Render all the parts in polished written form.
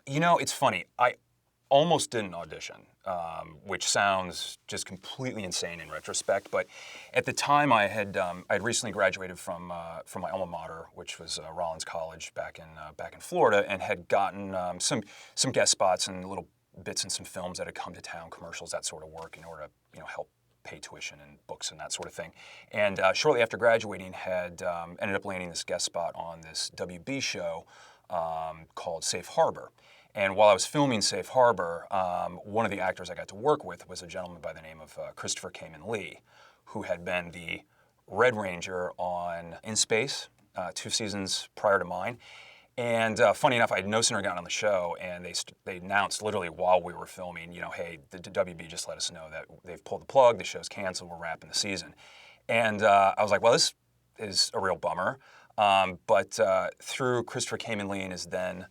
You know, it's funny. I almost didn't audition, which sounds just completely insane in retrospect. But at the time, I'd recently graduated from my alma mater, which was Rollins College back in Florida, and had gotten some guest spots and little bits in some films that had come to town, commercials, that sort of work, in order to help pay tuition and books and that sort of thing. And shortly after graduating, had ended up landing this guest spot on this WB show called Safe Harbor. And while I was filming Safe Harbor, one of the actors I got to work with was a gentleman by the name of Christopher Kamen Lee, who had been the Red Ranger on In Space 2 seasons prior to mine. And funny enough, I had no sooner gotten on the show, and they announced literally while we were filming, hey, the WB just let us know that they've pulled the plug, the show's canceled, we're wrapping the season. And I was like, well, this is a real bummer. But through Christopher Kamen Lee and his then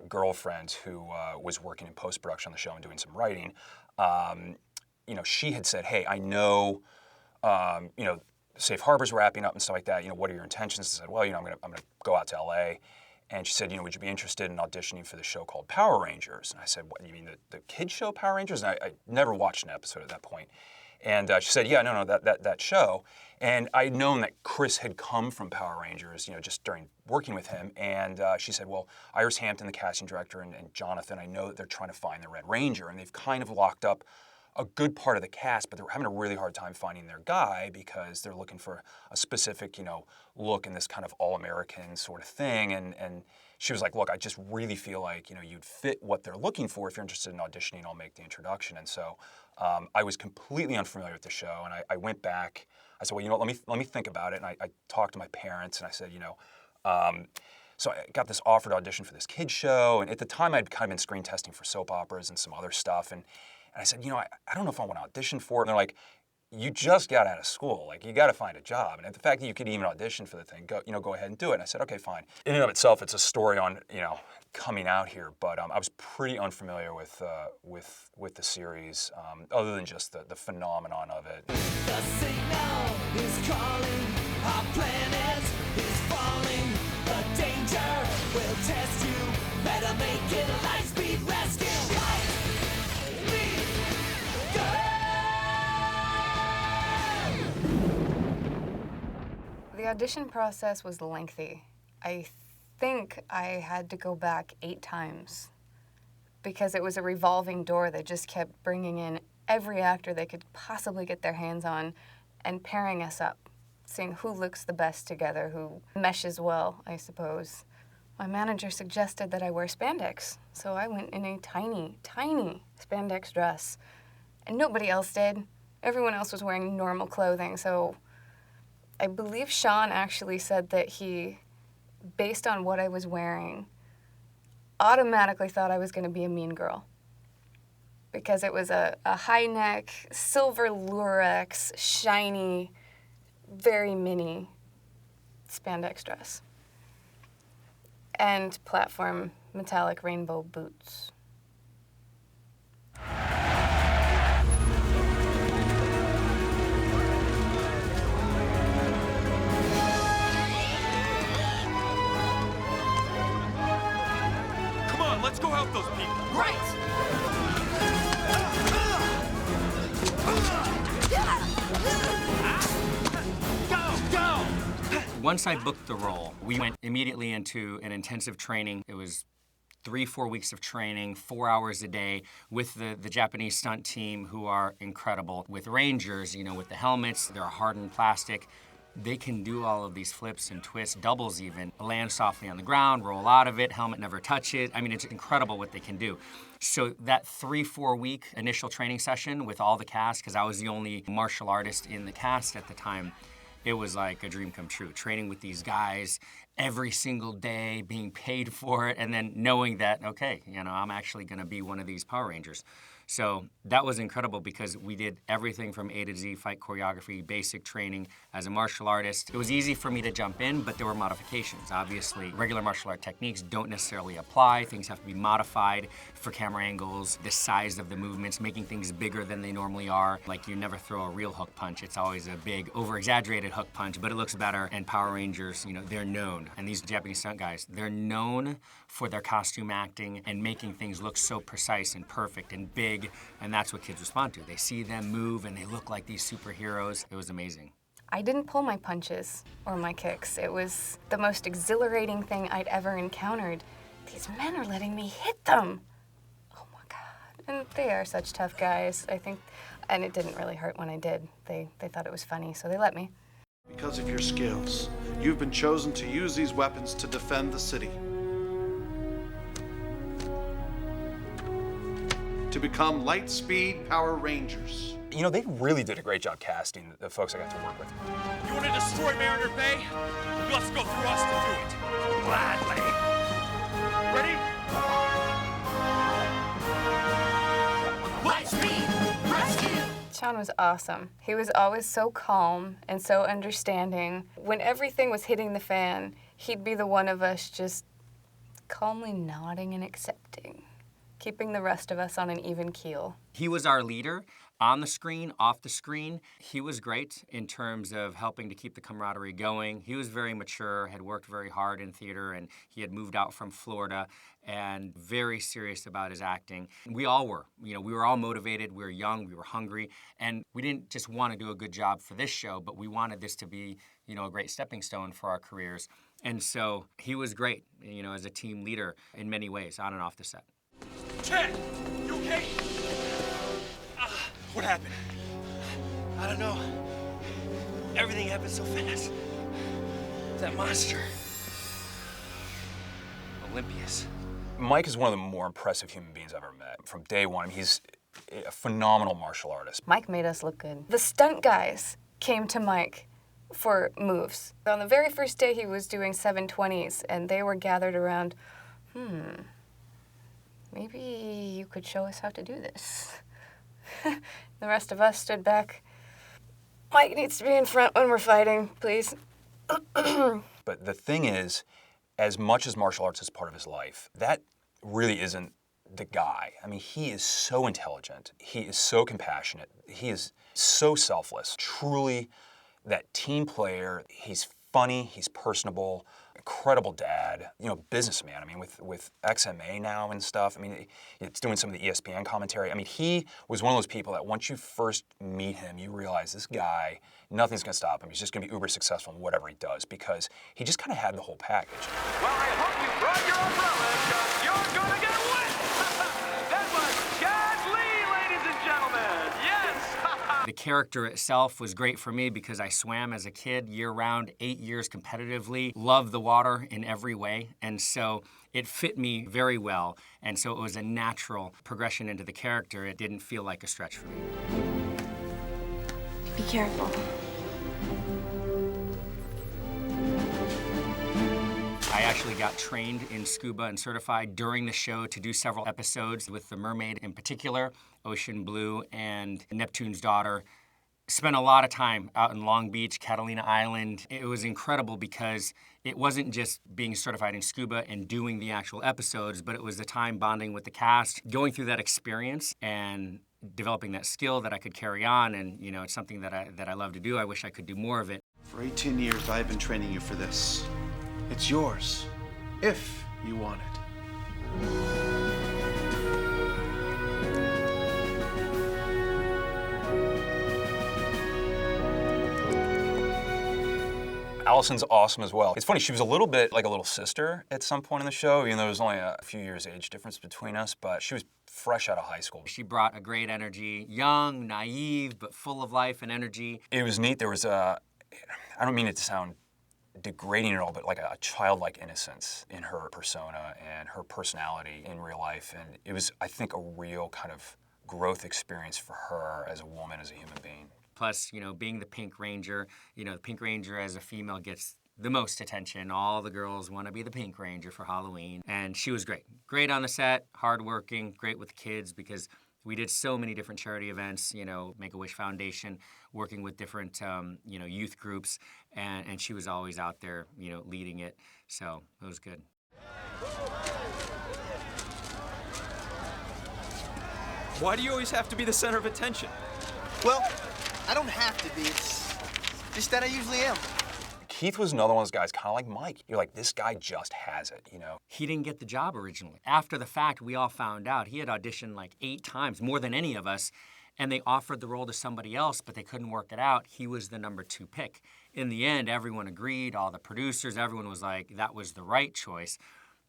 girlfriend, who was working in post-production on the show and doing some writing, she had said, hey, I know, Safe Harbor's wrapping up and stuff like that. What are your intentions? I said, well, I'm gonna go out to LA. And she said, would you be interested in auditioning for the show called Power Rangers? And I said, what, you mean the kids show Power Rangers? And I never watched an episode at that point. And she said, yeah, no, that show. And I'd known that Chris had come from Power Rangers, just during working with him. And she said, well, Iris Hampton, the casting director, and Jonathan, I know that they're trying to find the Red Ranger, and they've kind of locked up a good part of the cast, but they're having a really hard time finding their guy because they're looking for a specific, look in this kind of all-American sort of thing. And she was like, look, I just really feel like, you'd fit what they're looking for. If you're interested in auditioning, I'll make the introduction. And so I was completely unfamiliar with the show, and I went back. I said, well, let me think about it. And I talked to my parents, and I said, so I got this offer to audition for this kids show. And at the time, I'd kind of been screen testing for soap operas and some other stuff. And I said, I don't know if I want to audition for it. And they're like, you just got out of school. Like, you got to find a job. And the fact that you could even audition for the thing, go ahead and do it. And I said, okay, fine. In and of itself, it's a story on, coming out here. But I was pretty unfamiliar with the series, other than just the phenomenon of it. The signal is calling, our planet is falling. The danger will test you. Better make it a Lightspeed Rescue. The audition process was lengthy. I think I had to go back 8 times because it was a revolving door that just kept bringing in every actor they could possibly get their hands on and pairing us up, seeing who looks the best together, who meshes well, I suppose. My manager suggested that I wear spandex, so I went in a tiny, tiny spandex dress, and nobody else did. Everyone else was wearing normal clothing, so I believe Sean actually said that he, based on what I was wearing, automatically thought I was going to be a mean girl. Because it was a high neck, silver lurex, shiny, very mini spandex dress. And platform metallic rainbow boots. Let's go help those people. Right! Go! Once I booked the role, we went immediately into an intensive training. It was 3-4 weeks of training, 4 hours a day with the Japanese stunt team, who are incredible. With Rangers, with the helmets, they're hardened plastic. They can do all of these flips and twists, doubles even, land softly on the ground, roll out of it, helmet never touches. I mean, it's incredible what they can do. So that 3-4 week initial training session with all the cast, because I was the only martial artist in the cast at the time, it was like a dream come true. Training with these guys every single day, being paid for it, and then knowing that, okay, I'm actually gonna be one of these Power Rangers. So that was incredible because we did everything from A to Z, fight choreography, basic training as a martial artist. It was easy for me to jump in, but there were modifications. Obviously, regular martial art techniques don't necessarily apply. Things have to be modified for camera angles, the size of the movements, making things bigger than they normally are. Like, you never throw a real hook punch. It's always a big, over-exaggerated hook punch, but it looks better. And Power Rangers, they're known around. And these Japanese stunt guys, they're known for their costume acting and making things look so precise and perfect and big, and that's what kids respond to. They see them move and they look like these superheroes. It was amazing. I didn't pull my punches or my kicks. It was the most exhilarating thing I'd ever encountered. These men are letting me hit them. Oh my God. And they are such tough guys, I think. And it didn't really hurt when I did. They thought it was funny, so they let me. Because of your skills, you've been chosen to use these weapons to defend the city. To become Lightspeed Power Rangers. You know, they really did a great job casting the folks I got to work with. You want to destroy Mariner Bay? You have to go through us to do it. Gladly. Ready? Lightspeed Rescue! Sean was awesome. He was always so calm and so understanding. When everything was hitting the fan, he'd be the one of us just calmly nodding and accepting, keeping the rest of us on an even keel. He was our leader on the screen, off the screen. He was great in terms of helping to keep the camaraderie going. He was very mature, had worked very hard in theater, and he had moved out from Florida and very serious about his acting. We all were. You know, we were all motivated, we were young, we were hungry, and we didn't just want to do a good job for this show, but we wanted this to be, you know, a great stepping stone for our careers. And so he was great, you know, as a team leader in many ways, on and off the set. Chad, you okay? What happened? I don't know. Everything happened so fast. That monster. Olympius. Mike is one of the more impressive human beings I've ever met. From day one, I mean, he's a phenomenal martial artist. Mike made us look good. The stunt guys came to Mike for moves. On the very first day, he was doing 720s, and they were gathered around, maybe you could show us how to do this. The rest of us stood back. Mike needs to be in front when we're fighting, please. But the thing is, as much as martial arts is part of his life, that really isn't the guy. I mean, he is so intelligent. He is so compassionate. He is so selfless. Truly that team player. He's funny. He's personable. Incredible dad. You know, businessman. I mean, with XMA now and stuff. I mean, it's doing some of the ESPN commentary. I mean, he was one of those people that once you first meet him, you realize this guy, nothing's going to stop him. He's just going to be uber successful in whatever he does because he just kind of had the whole package. Well, I hope you brought your umbrella, because you're gonna get wet! That was Chad Lee, ladies and gentlemen! Yes! The character itself was great for me because I swam as a kid year-round, 8 years competitively, loved the water in every way, and so it fit me very well, and so it was a natural progression into the character. It didn't feel like a stretch for me. Be careful. I actually got trained in scuba and certified during the show to do several episodes with the mermaid in particular, Ocean Blue and Neptune's daughter. Spent a lot of time out in Long Beach, Catalina Island. It was incredible because it wasn't just being certified in scuba and doing the actual episodes, but it was the time bonding with the cast, going through that experience and developing that skill that I could carry on. And you know, it's something that I love to do. I wish I could do more of it. For 18 years, I've been training you for this. It's yours, if you want it. Allison's awesome as well. It's funny, she was a little bit like a little sister at some point in the show, even though there was only a few years age difference between us, but she was fresh out of high school. She brought a great energy, young, naive, but full of life and energy. It was neat. There was I don't mean it to sound degrading at all, but like a childlike innocence in her persona and her personality in real life. And it was, I think, a real kind of growth experience for her as a woman, as a human being. Plus, you know, being the Pink Ranger, you know, the Pink Ranger as a female gets the most attention. All the girls want to be the Pink Ranger for Halloween. And she was great. Great on the set, hardworking, great with kids because we did so many different charity events, you know, Make-A-Wish Foundation, working with different, you know, youth groups. And she was always out there, you know, leading it. So it was good. Why do you always have to be the center of attention? Well, I don't have to be. It's just that I usually am. Keith was another one of those guys, kind of like Mike. You're like, this guy just has it, you know? He didn't get the job originally. After the fact, we all found out he had auditioned like 8 times, more than any of us, and they offered the role to somebody else, but they couldn't work it out. He was the number 2 pick. In the end, everyone agreed, all the producers, everyone was like, that was the right choice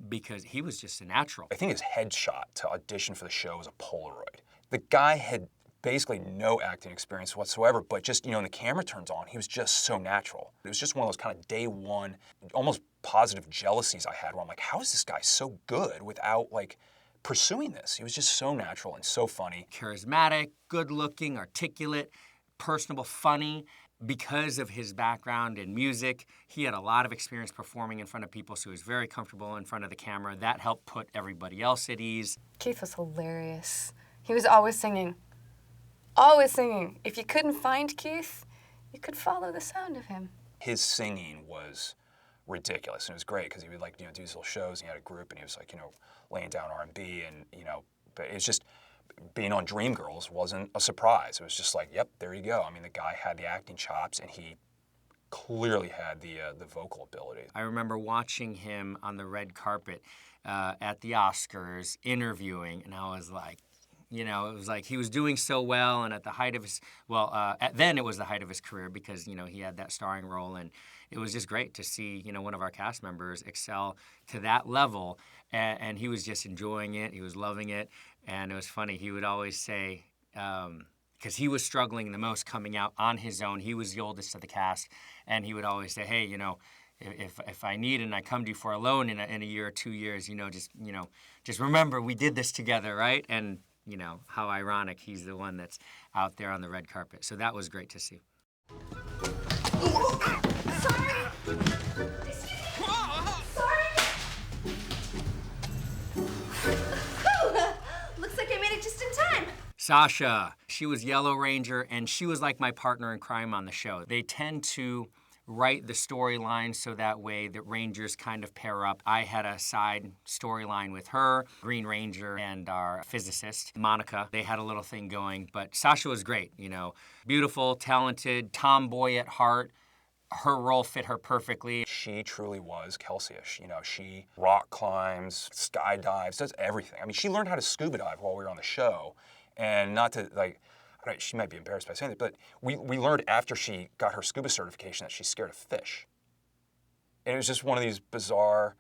because he was just a natural. I think his headshot to audition for the show was a Polaroid. The guy had basically no acting experience whatsoever, but just, you know, when the camera turns on, he was just so natural. It was just one of those kind of day one, almost positive jealousies I had where I'm like, how is this guy so good without like pursuing this? He was just so natural and so funny. Charismatic, good looking, articulate, personable, funny. Because of his background in music, he had a lot of experience performing in front of people, so he was very comfortable in front of the camera. That helped put everybody else at ease. Keith was hilarious. He was always singing. Always singing. If you couldn't find Keith, you could follow the sound of him. His singing was ridiculous, and it was great because he would like, you know, do these little shows, and he had a group, and he was like, you know, laying down R&B, and you know, but it's just being on Dreamgirls wasn't a surprise. It was just like, yep, there you go. I mean, the guy had the acting chops, and he clearly had the vocal ability. I remember watching him on the red carpet at the Oscars interviewing, and I was like, you know, it was like he was doing so well, and at the height of his, then it was the height of his career because, you know, he had that starring role, and it was just great to see, you know, one of our cast members excel to that level, and he was just enjoying it, he was loving it, and it was funny. He would always say, because he was struggling the most coming out on his own, he was the oldest of the cast, and he would always say, hey, you know, if I need and I come to you for a loan in a year or 2 years, just remember we did this together, right? And you know, how ironic he's the one that's out there on the red carpet. So that was great to see. Sorry. Excuse me. Sorry. Looks like I made it just in time. Sasha, she was Yellow Ranger, and she was like my partner in crime on the show. They tend to write the storyline so that way the Rangers kind of pair up. I had a side storyline with her, Green Ranger, and our physicist, Monica. They had a little thing going, but Sasha was great, you know, beautiful, talented, tomboy at heart. Her role fit her perfectly. She truly was Kelsey-ish. You know, she rock climbs, skydives, does everything. I mean, she learned how to scuba dive while we were on the show, and not to like, she might be embarrassed by saying it, but we learned after she got her scuba certification that she's scared of fish. And it was just one of these bizarre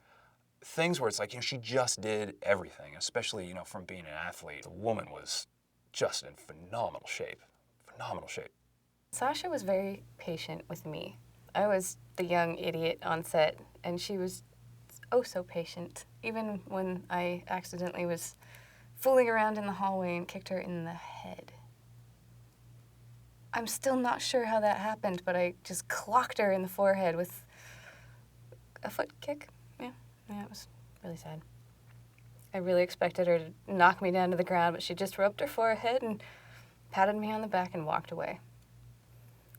things where it's like, you know, she just did everything, especially, you know, from being an athlete. The woman was just in phenomenal shape, Sasha was very patient with me. I was the young idiot on set, and she was oh so patient, even when I accidentally was fooling around in the hallway and kicked her in the head. I'm still not sure how that happened, but I just clocked her in the forehead with a foot kick. Yeah, it was really sad. I really expected her to knock me down to the ground, but she just rubbed her forehead and patted me on the back and walked away.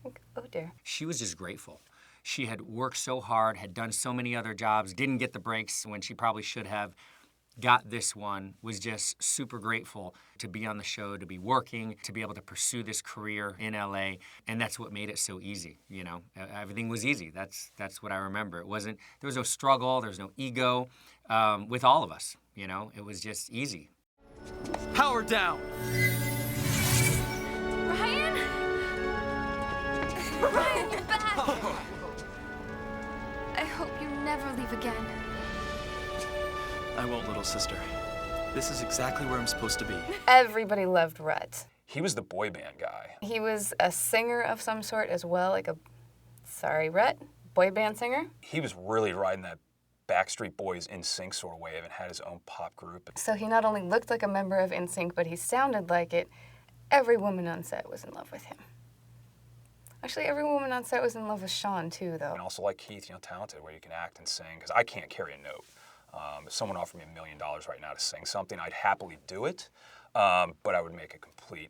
Like, oh dear. She was just grateful. She had worked so hard, had done so many other jobs, didn't get the breaks when she probably should have. Got this one, was just super grateful to be on the show, to be working, to be able to pursue this career in LA, and that's what made it so easy, you know. Everything was easy. That's what I remember. There was no struggle, there was no ego with all of us, you know. It was just easy. Power down! Ryan? Ryan, you're back! I hope you never leave again. I won't, little sister. This is exactly where I'm supposed to be. Everybody loved Rhett. He was the boy band guy. He was a singer of some sort as well, like Rhett, boy band singer. He was really riding that Backstreet Boys NSYNC sort of wave and had his own pop group. So he not only looked like a member of NSYNC, but he sounded like it. Every woman on set was in love with him. Actually, every woman on set was in love with Sean, too, though. And also like Keith, you know, talented, where you can act and sing, because I can't carry a note. If someone offered me $1 million right now to sing something, I'd happily do it, but I would make a complete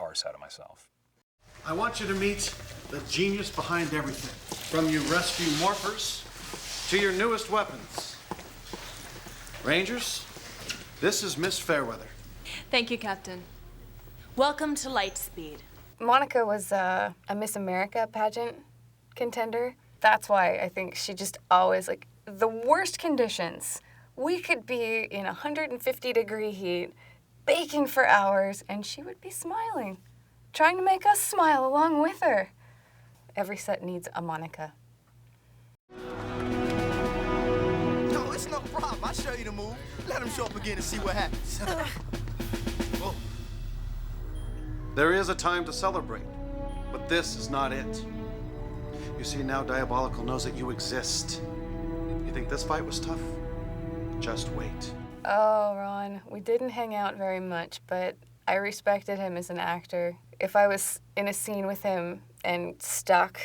arse out of myself. I want you to meet the genius behind everything. From your rescue morphers to your newest weapons. Rangers, this is Miss Fairweather. Thank you, Captain. Welcome to Lightspeed. Monica was a Miss America pageant contender. that's why I think she just always, like, the worst conditions. We could be in 150-degree heat, baking for hours, and she would be smiling, trying to make us smile along with her. Every set needs a Monica. No, it's no problem. I'll show you the move. Let him show up again and see what happens. Whoa. There is a time to celebrate, but this is not it. You see, now Diabolical knows that you exist. You think this fight was tough? Just wait. Oh, Ron, we didn't hang out very much, but I respected him as an actor. If I was in a scene with him and stuck,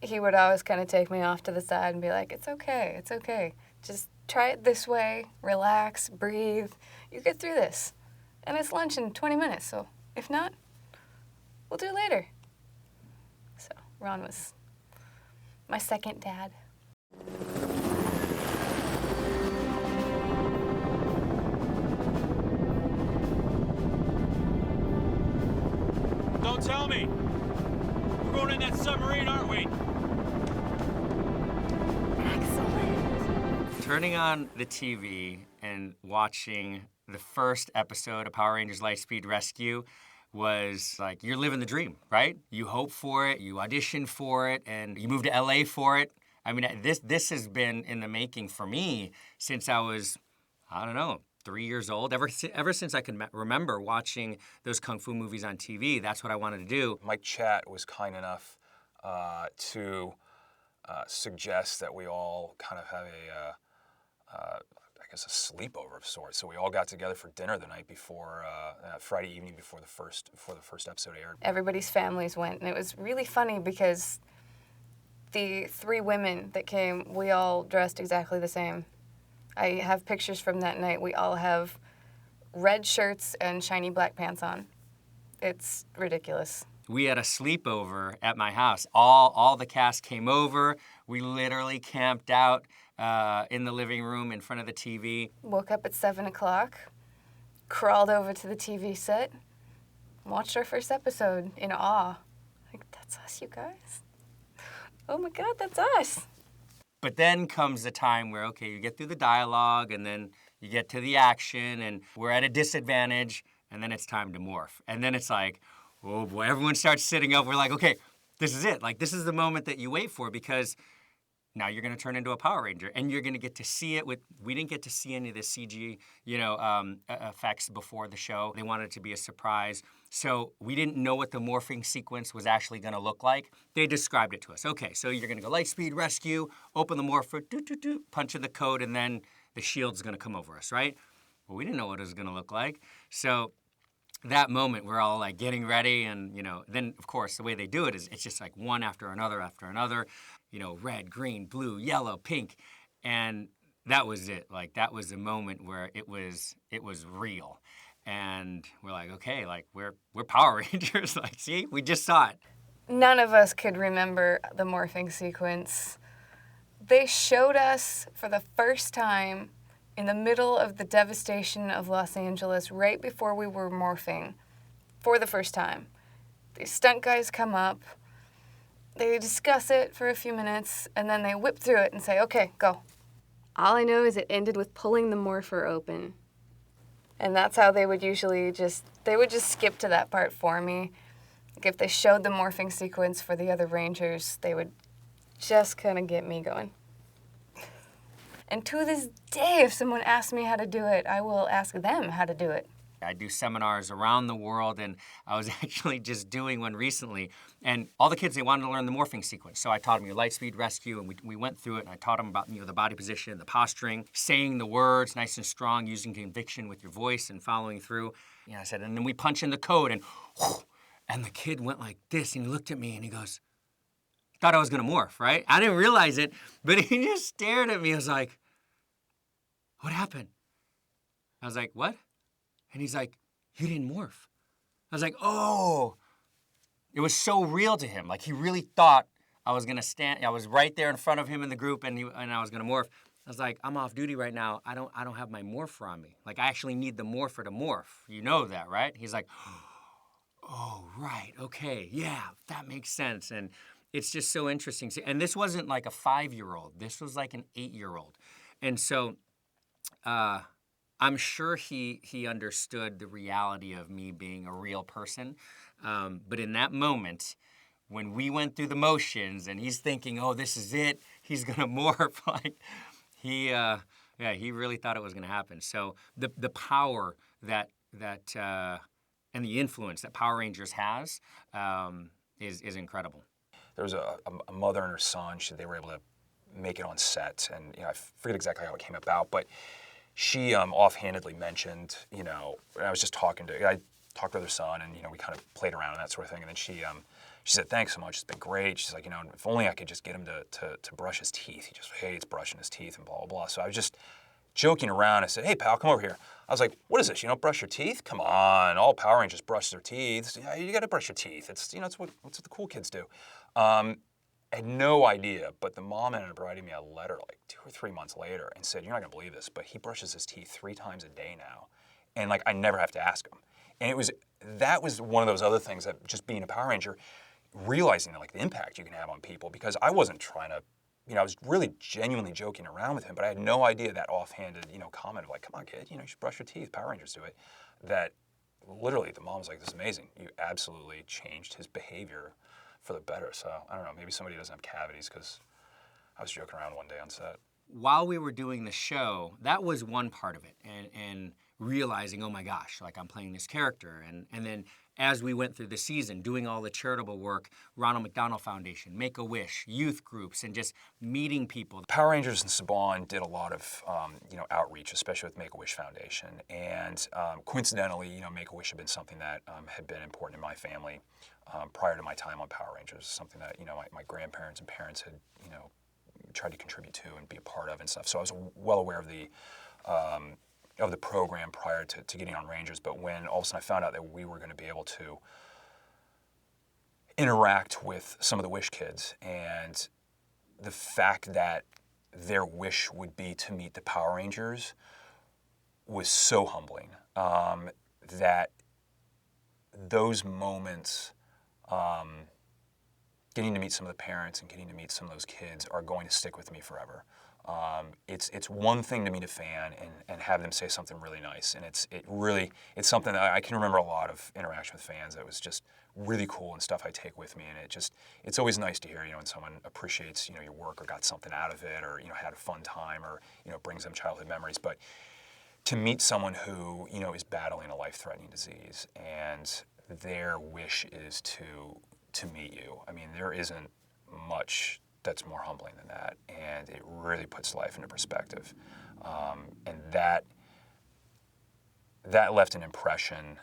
he would always kind of take me off to the side and be like, it's okay, it's okay. Just try it this way, relax, breathe. You get through this. And it's lunch in 20 minutes, so if not, we'll do it later. So Ron was my second dad. Don't tell me. We're going in that submarine, aren't we? Turning on the TV and watching the first episode of Power Rangers Lightspeed Rescue was like, you're living the dream, right? You hope for it, you audition for it, and you move to LA for it. I mean, this has been in the making for me since I was, I don't know, 3 years old. Ever since I can remember watching those Kung Fu movies on TV, that's what I wanted to do. Mike Chat was kind enough to suggest that we all kind of have I guess a sleepover of sorts. So we all got together for dinner the night before, Friday evening before the first episode aired. Everybody's families went, and it was really funny because the 3 women that came, we all dressed exactly the same. I have pictures from that night. We all have red shirts and shiny black pants on. It's ridiculous. We had a sleepover at my house. All the cast came over. We literally camped out in the living room in front of the TV. Woke up at 7 o'clock, crawled over to the TV set, watched our first episode in awe. Like, that's us, you guys? Oh my God, that's us. But then comes the time where, okay, you get through the dialogue, and then you get to the action, and we're at a disadvantage, and then it's time to morph. And then it's like, oh boy, everyone starts sitting up. We're like, okay, this is it. Like, this is the moment that you wait for, because now you're going to turn into a Power Ranger, and you're going to get to see it we didn't get to see any of the CG, effects before the show. They wanted it to be a surprise. So we didn't know what the morphing sequence was actually going to look like. They described it to us. Okay, so you're going to go Lightspeed Rescue, open the morpher, punch in the code, and then the shield's going to come over us, right? Well, we didn't know what it was going to look like. So that moment, we're all like getting ready, and then of course the way they do it is it's just like one after another, red, green, blue, yellow, pink, and that was it. Like, that was the moment where it was real, and we're like, okay, like we're Power Rangers. Like, see, we just saw it. None of us could remember the morphing sequence. They showed us for the first time in the middle of the devastation of Los Angeles, right before we were morphing, for the first time. The stunt guys come up, they discuss it for a few minutes, and then they whip through it and say, okay, go. All I know is it ended with pulling the morpher open. And that's how they would usually just skip to that part for me. Like, if they showed the morphing sequence for the other Rangers, they would just kind of get me going. And to this day, if someone asks me how to do it, I will ask them how to do it. I do seminars around the world, and I was actually just doing one recently. And all the kids, they wanted to learn the morphing sequence. So I taught them your Lightspeed Rescue, and we went through it, and I taught them about the body position, the posturing, saying the words nice and strong, using conviction with your voice and following through. I said, and then we punch in the code, and the kid went like this, and he looked at me, and he goes, thought I was going to morph, right? I didn't realize it, but he just stared at me. I was like, what happened? I was like, what? And he's like, you didn't morph. I was like, oh. It was so real to him. Like, he really thought I was gonna stand. I was right there in front of him in the group, and I was gonna morph. I was like, I'm off duty right now. I don't have my morpher on me. Like, I actually need the morpher to morph. You know that, right? He's like, oh, right, okay, yeah, that makes sense. And it's just so interesting. And this wasn't like a 5-year-old. This was like an 8-year-old. And so I'm sure he understood the reality of me being a real person. But in that moment, when we went through the motions and he's thinking, oh, this is it, he's going to morph, like, he really thought it was going to happen. So the power that and the influence that Power Rangers has is incredible. There was a mother and her son. They were able to make it on set, and I forget exactly how it came about, but she offhandedly mentioned, I was just I talked with her son, and we kind of played around and that sort of thing, and then she said, "Thanks so much. It's been great." She's like, if only I could just get him to brush his teeth. He just hates brushing his teeth and blah blah blah. So I was just joking around. I said, "Hey pal, come over here." I was like, "What is this? You don't brush your teeth? Come on, all Power Rangers brush their teeth. Yeah, you got to brush your teeth. It's it's what the cool kids do." I had no idea, but the mom ended up writing me a letter like 2 or 3 months later and said, "You're not gonna believe this, but he brushes his teeth 3 times a day now, and like I never have to ask him." And that was one of those other things that just being a Power Ranger, realizing like the impact you can have on people, because I wasn't trying to, I was really genuinely joking around with him, but I had no idea that offhanded, comment of like, "Come on, kid, you should brush your teeth. Power Rangers do it." That literally the mom was like, "This is amazing. You absolutely changed his behavior for the better." So I don't know, maybe somebody doesn't have cavities, because I was joking around one day on set. While we were doing the show, that was one part of it, and realizing, oh my gosh, like I'm playing this character. And then as we went through the season, doing all the charitable work, Ronald McDonald Foundation, Make-A-Wish, youth groups, and just meeting people. Power Rangers and Saban did a lot of outreach, especially with Make-A-Wish Foundation. And coincidentally, Make-A-Wish had been something that had been important in my family prior to my time on Power Rangers, something that my grandparents and parents had tried to contribute to and be a part of and stuff. So I was well aware of the program prior to getting on Rangers. But when all of a sudden I found out that we were going to be able to interact with some of the Wish kids, and the fact that their wish would be to meet the Power Rangers was so humbling, that those moments, getting to meet some of the parents and getting to meet some of those kids, are going to stick with me forever. It's one thing to meet a fan and have them say something really nice, and it's something that I can remember a lot of interaction with fans that was just really cool and stuff I take with me, and it's always nice to hear when someone appreciates your work or got something out of it, or had a fun time, or brings them childhood memories. But to meet someone who is battling a life-threatening disease and their wish is to meet you, I mean, there isn't much that's more humbling than that, and it really puts life into perspective. And that left an impression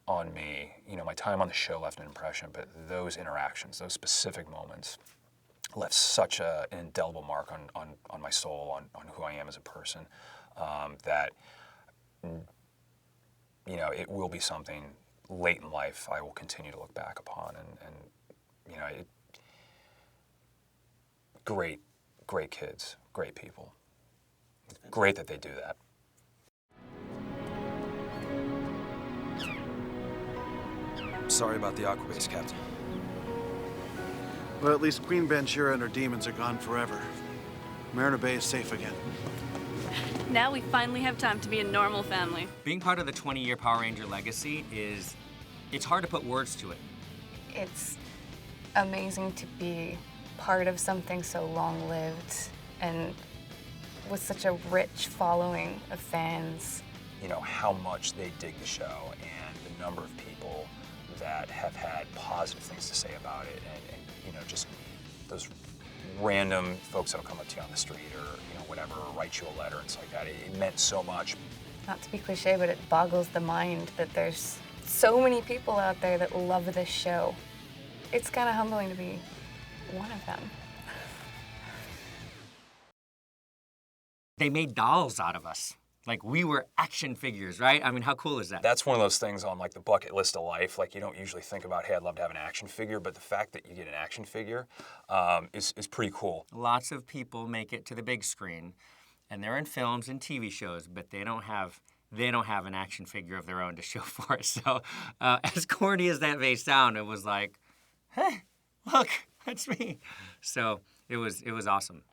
on me. My time on the show left an impression, but those interactions, those specific moments, left such an indelible mark on my soul, on who I am as a person, that it will be something late in life I will continue to look back upon, and great kids, great people. Great that they do that. Sorry about the aquabase, Captain. But at least Queen Banshira and her demons are gone forever. Mariner Bay is safe again. Now we finally have time to be a normal family. Being part of the 20-year Power Ranger legacy it's hard to put words to it. It's amazing to be part of something so long-lived and with such a rich following of fans. How much they dig the show, and the number of people that have had positive things to say about it, and just those random folks that'll come up to you on the street, or whatever, or write you a letter and stuff like that. It meant so much. Not to be cliche, but it boggles the mind that there's so many people out there that love this show. It's kind of humbling to be one of them. They made dolls out of us. Like, we were action figures, right? I mean, how cool is that? That's one of those things on like the bucket list of life. Like, you don't usually think about, hey, I'd love to have an action figure, but the fact that you get an action figure is pretty cool. Lots of people make it to the big screen, and they're in films and TV shows, but they don't have an action figure of their own to show for it. So as corny as that may sound, it was like, hey, look, That's me. So it was awesome.